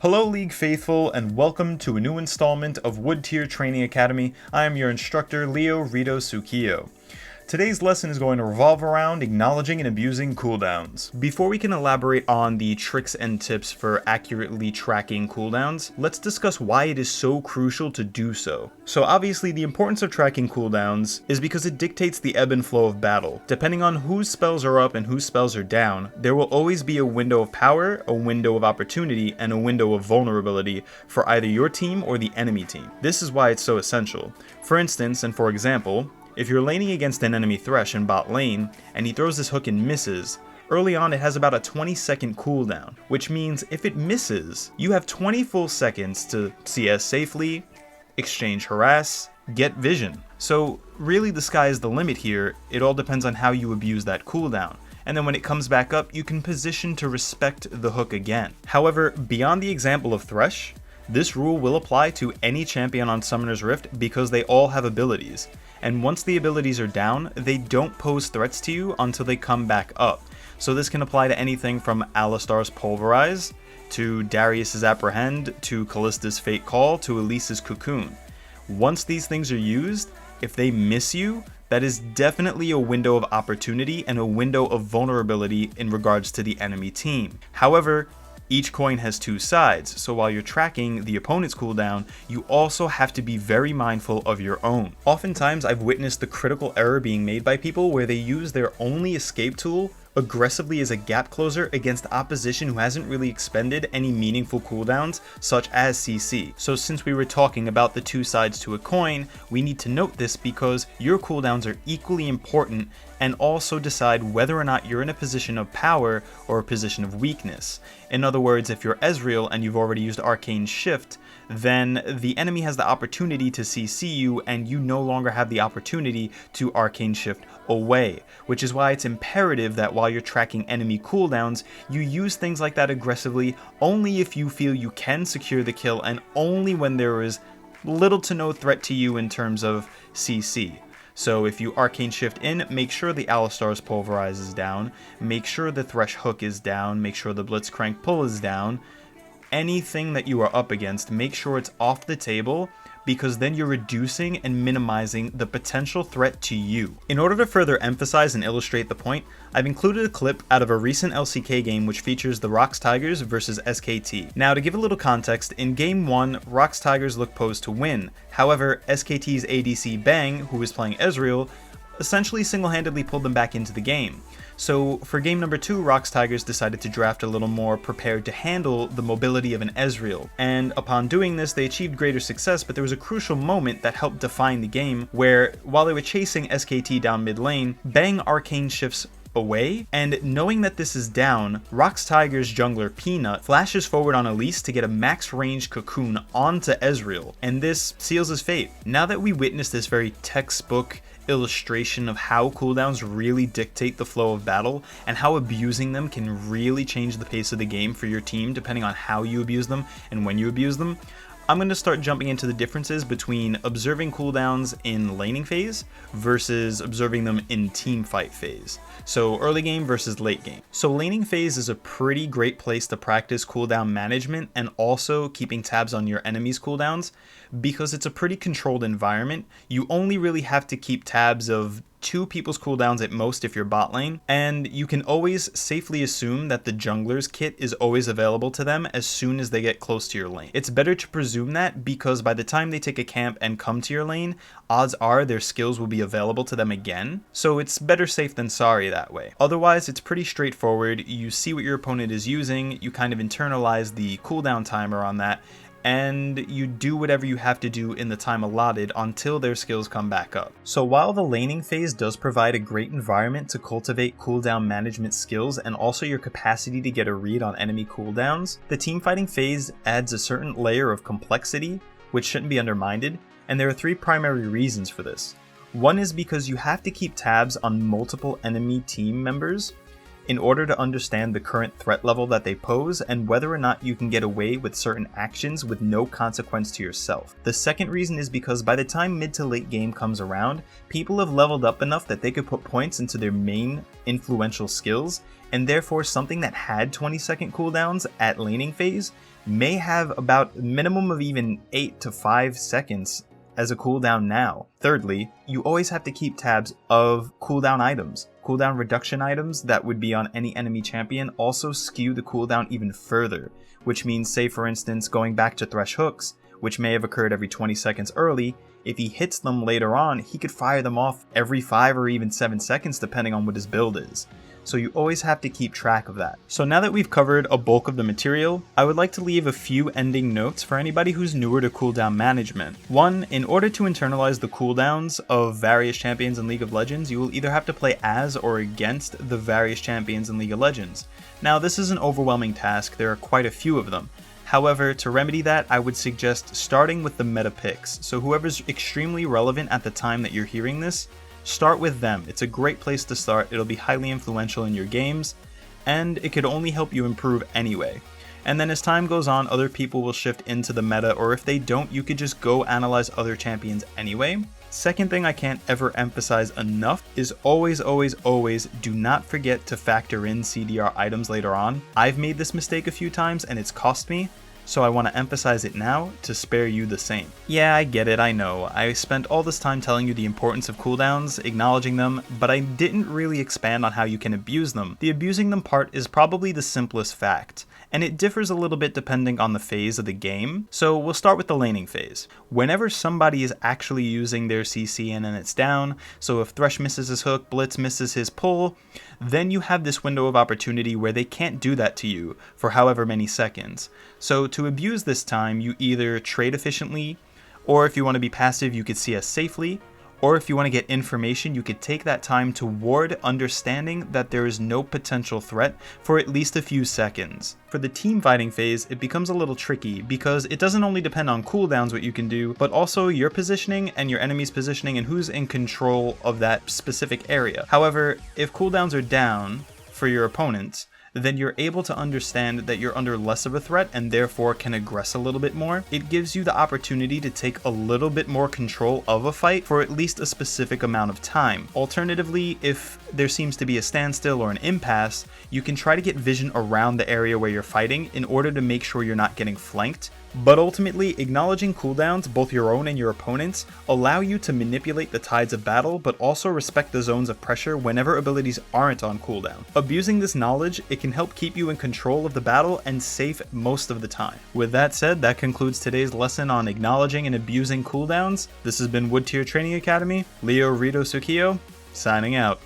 Hello League Faithful, and welcome to a new installment of Wood Tier Training Academy. I am your instructor, Leo Rito Sukiyo. Today's lesson is going to revolve around acknowledging and abusing cooldowns. Before we can elaborate on the tricks and tips for accurately tracking cooldowns, let's discuss why it is so crucial to do so. So obviously the importance of tracking cooldowns is because it dictates the ebb and flow of battle. Depending on whose spells are up and whose spells are down, there will always be a window of power, a window of opportunity, and a window of vulnerability for either your team or the enemy team. This is why it's so essential. For instance, and for example, if you're laning against an enemy Thresh in bot lane, and he throws this hook and misses, early on it has about a 20-second cooldown, which means if it misses, you have 20 full seconds to CS safely, exchange harass, get vision. So really the sky is the limit here. It all depends on how you abuse that cooldown. And then when it comes back up, you can position to respect the hook again. However, beyond the example of Thresh, this rule will apply to any champion on Summoner's Rift because they all have abilities. And once the abilities are down, they don't pose threats to you until they come back up. So this can apply to anything from Alistar's Pulverize, to Darius's Apprehend, to Kallista's Fate Call, to Elise's Cocoon. Once these things are used, if they miss you, that is definitely a window of opportunity and a window of vulnerability in regards to the enemy team. However, each coin has two sides, so while you're tracking the opponent's cooldown, you also have to be very mindful of your own. Oftentimes, I've witnessed the critical error being made by people where they use their only escape tool aggressively as a gap closer against opposition who hasn't really expended any meaningful cooldowns, such as CC. So since we were talking about the two sides to a coin, we need to note this because your cooldowns are equally important and also decide whether or not you're in a position of power or a position of weakness. In other words, if you're Ezreal and you've already used Arcane Shift, then the enemy has the opportunity to CC you and you no longer have the opportunity to Arcane Shift away, which is why it's imperative that while you're tracking enemy cooldowns, you use things like that aggressively only if you feel you can secure the kill and only when there is little to no threat to you in terms of CC. So if you Arcane Shift in, make sure the Alistar's Pulverize is down, make sure the Thresh Hook is down, make sure the Blitzcrank Pull is down. Anything that you are up against, make sure it's off the table, because then you're reducing and minimizing the potential threat to you. In order to further emphasize and illustrate the point, I've included a clip out of a recent LCK game which features the Rox Tigers versus SKT. Now to give a little context, in game 1, Rox Tigers look posed to win. However, SKT's ADC Bang, who was playing Ezreal, essentially single-handedly pulled them back into the game. So for game number 2, Rox Tigers decided to draft a little more prepared to handle the mobility of an Ezreal, and upon doing this they achieved greater success, but there was a crucial moment that helped define the game where, while they were chasing SKT down mid lane, Bang Arcane Shifts away, and knowing that this is down, Rox Tigers jungler Peanut flashes forward on Elise to get a max range cocoon onto Ezreal, and this seals his fate. Now that we witness this very textbook illustration of how cooldowns really dictate the flow of battle and how abusing them can really change the pace of the game for your team depending on how you abuse them and when you abuse them, I'm going to start jumping into the differences between observing cooldowns in laning phase versus observing them in team fight phase. So early game versus late game. So laning phase is a pretty great place to practice cooldown management and also keeping tabs on your enemy's cooldowns because it's a pretty controlled environment. You only really have to keep tabs of 2 people's cooldowns at most if you're bot lane, and you can always safely assume that the jungler's kit is always available to them as soon as they get close to your lane. It's better to presume that because by the time they take a camp and come to your lane, odds are their skills will be available to them again, so it's better safe than sorry that way. Otherwise, it's pretty straightforward. You see what your opponent is using, you kind of internalize the cooldown timer on that, and you do whatever you have to do in the time allotted until their skills come back up. So while the laning phase does provide a great environment to cultivate cooldown management skills and also your capacity to get a read on enemy cooldowns, the teamfighting phase adds a certain layer of complexity, which shouldn't be undermined, and there are 3 primary reasons for this. One is because you have to keep tabs on multiple enemy team members, in order to understand the current threat level that they pose and whether or not you can get away with certain actions with no consequence to yourself. The second reason is because by the time mid to late game comes around, people have leveled up enough that they could put points into their main influential skills, and therefore something that had 20-second cooldowns at laning phase may have about a minimum of even 8 to 5 seconds as a cooldown now. Thirdly, you always have to keep tabs of cooldown items. Cooldown reduction items that would be on any enemy champion also skew the cooldown even further, which means, say for instance, going back to Thresh hooks, which may have occurred every 20 seconds early, if he hits them later on, he could fire them off every 5 or even 7 seconds depending on what his build is. So you always have to keep track of that. So now that we've covered a bulk of the material, I would like to leave a few ending notes for anybody who's newer to cooldown management. 1. In order to internalize the cooldowns of various champions in League of Legends, you will either have to play as or against the various champions in League of Legends. Now this is an overwhelming task, there are quite a few of them. However, to remedy that, I would suggest starting with the meta picks. So whoever's extremely relevant at the time that you're hearing this, start with them. It's a great place to start, it'll be highly influential in your games, and it could only help you improve anyway. And then as time goes on, other people will shift into the meta, or if they don't, you could just go analyze other champions anyway. Second thing I can't ever emphasize enough is always do not forget to factor in CDR items later on. I've made this mistake a few times and it's cost me, so I want to emphasize it now to spare you the same. Yeah, I get it, I know. I spent all this time telling you the importance of cooldowns, acknowledging them, but I didn't really expand on how you can abuse them. The abusing them part is probably the simplest fact, and it differs a little bit depending on the phase of the game, so we'll start with the laning phase. Whenever somebody is actually using their CC and then it's down, so if Thresh misses his hook, Blitz misses his pull, then you have this window of opportunity where they can't do that to you for however many seconds. So to abuse this time, you either trade efficiently, or if you want to be passive, you could CS safely, or if you want to get information, you could take that time to ward, understanding that there is no potential threat for at least a few seconds. For the team fighting phase, it becomes a little tricky because it doesn't only depend on cooldowns what you can do, but also your positioning and your enemy's positioning and who's in control of that specific area. However, if cooldowns are down for your opponents, then you're able to understand that you're under less of a threat and therefore can aggress a little bit more. It gives you the opportunity to take a little bit more control of a fight for at least a specific amount of time. Alternatively, if there seems to be a standstill or an impasse, you can try to get vision around the area where you're fighting in order to make sure you're not getting flanked. But ultimately, acknowledging cooldowns, both your own and your opponents, allow you to manipulate the tides of battle, but also respect the zones of pressure whenever abilities aren't on cooldown. Abusing this knowledge, it can help keep you in control of the battle and safe most of the time. With that said, that concludes today's lesson on acknowledging and abusing cooldowns. This has been Wood Tier Training Academy, Leo Rito Sukiyo, signing out.